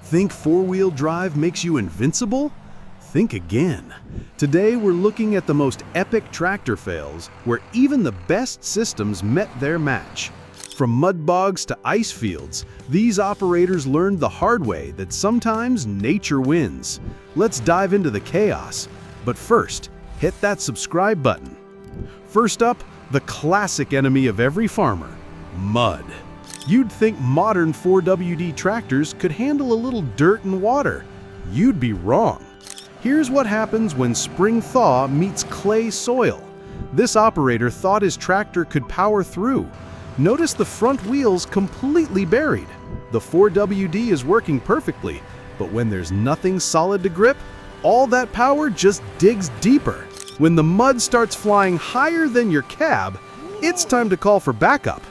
Think four-wheel drive makes you invincible? Think again. Today we're looking at the most epic tractor fails where even the best systems met their match. From mud bogs to ice fields, these operators learned the hard way that sometimes nature wins. Let's dive into the chaos. But first, hit that subscribe button. First up, the classic enemy of every farmer, mud. You'd think modern 4WD tractors could handle a little dirt and water. You'd be wrong. Here's what happens when spring thaw meets clay soil. This operator thought his tractor could power through. Notice the front wheels completely buried. The 4WD is working perfectly, but when there's nothing solid to grip, all that power just digs deeper. When the mud starts flying higher than your cab, it's time to call for backup.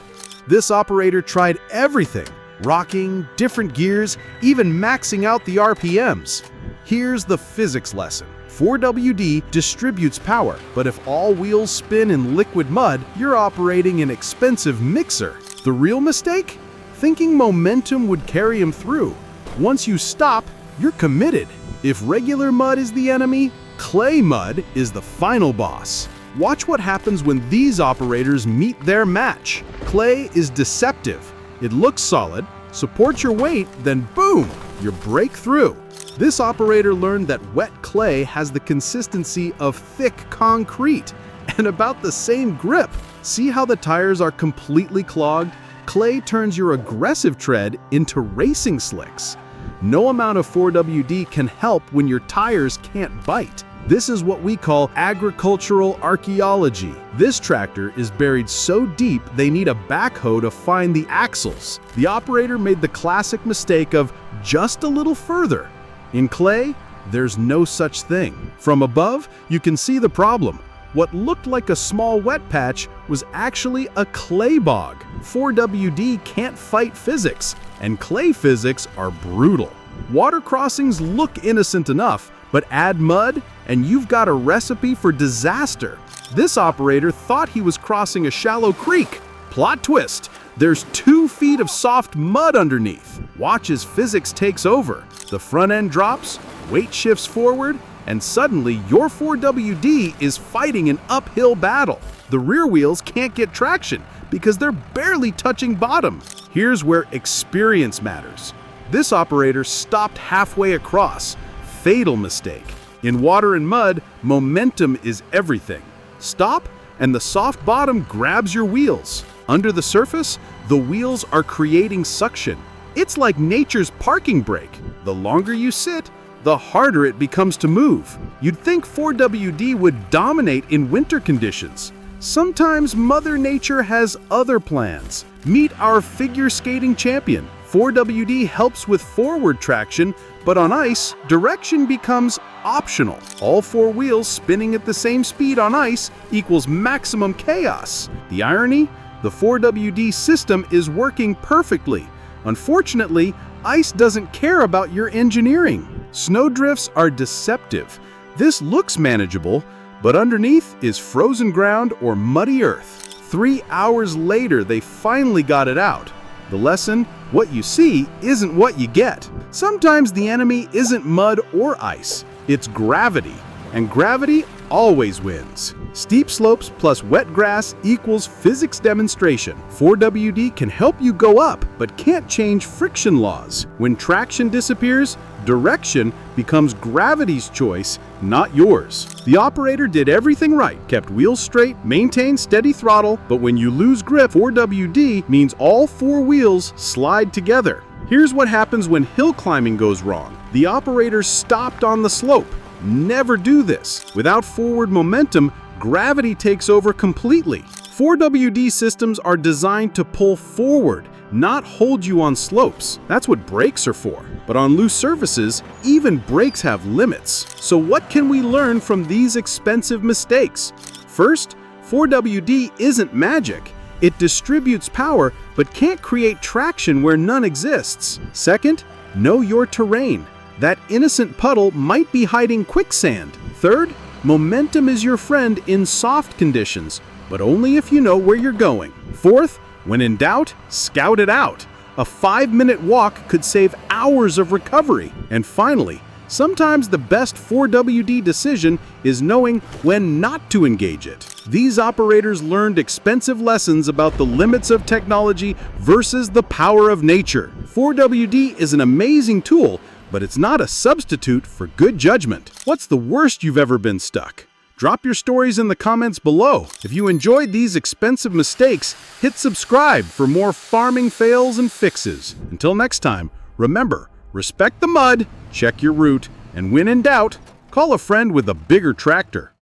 This operator tried everything, rocking, different gears, even maxing out the RPMs. Here's the physics lesson. 4WD distributes power, but if all wheels spin in liquid mud, you're operating an expensive mixer. The real mistake? Thinking momentum would carry him through. Once you stop, you're committed. If regular mud is the enemy, clay mud is the final boss. Watch what happens when these operators meet their match. Clay is deceptive. It looks solid, supports your weight, then boom, you break through. This operator learned that wet clay has the consistency of thick concrete and about the same grip. See how the tires are completely clogged? Clay turns your aggressive tread into racing slicks. No amount of 4WD can help when your tires can't bite. This is what we call agricultural archaeology. This tractor is buried so deep they need a backhoe to find the axles. The operator made the classic mistake of just a little further. In clay, there's no such thing. From above, you can see the problem. What looked like a small wet patch was actually a clay bog. 4WD can't fight physics, and clay physics are brutal. Water crossings look innocent enough, but add mud, and you've got a recipe for disaster. This operator thought he was crossing a shallow creek. Plot twist, there's 2 feet of soft mud underneath. Watch as physics takes over. The front end drops, weight shifts forward, and suddenly your 4WD is fighting an uphill battle. The rear wheels can't get traction because they're barely touching bottom. Here's where experience matters. This operator stopped halfway across. Fatal mistake. In water and mud, momentum is everything. Stop, and the soft bottom grabs your wheels. Under the surface, the wheels are creating suction. It's like nature's parking brake. The longer you sit, the harder it becomes to move. You'd think 4WD would dominate in winter conditions. Sometimes Mother Nature has other plans. Meet our figure skating champion. 4WD helps with forward traction, but on ice, direction becomes optional. All 4 wheels spinning at the same speed on ice equals maximum chaos. The irony? The 4WD system is working perfectly. Unfortunately, ice doesn't care about your engineering. Snowdrifts are deceptive. This looks manageable, but underneath is frozen ground or muddy earth. 3 hours later, they finally got it out. The lesson? What you see isn't what you get. Sometimes the enemy isn't mud or ice, it's gravity. And gravity always wins. Steep slopes plus wet grass equals physics demonstration. 4WD can help you go up, but can't change friction laws. When traction disappears, direction becomes gravity's choice, not yours. The operator did everything right, kept wheels straight, maintained steady throttle, but when you lose grip, 4WD means all 4 wheels slide together. Here's what happens when hill climbing goes wrong. The operator stopped on the slope. Never do this. Without forward momentum, gravity takes over completely. 4WD systems are designed to pull forward, not hold you on slopes. That's what brakes are for. But on loose surfaces, even brakes have limits. So what can we learn from these expensive mistakes? First, 4WD isn't magic. It distributes power, but can't create traction where none exists. Second, know your terrain. That innocent puddle might be hiding quicksand. Third, momentum is your friend in soft conditions, but only if you know where you're going. Fourth, when in doubt, scout it out. A 5-minute walk could save hours of recovery. And finally, sometimes the best 4WD decision is knowing when not to engage it. These operators learned expensive lessons about the limits of technology versus the power of nature. 4WD is an amazing tool, but it's not a substitute for good judgment. What's the worst you've ever been stuck? Drop your stories in the comments below. If you enjoyed these expensive mistakes, hit subscribe for more farming fails and fixes. Until next time, remember, respect the mud, check your route, and when in doubt, call a friend with a bigger tractor.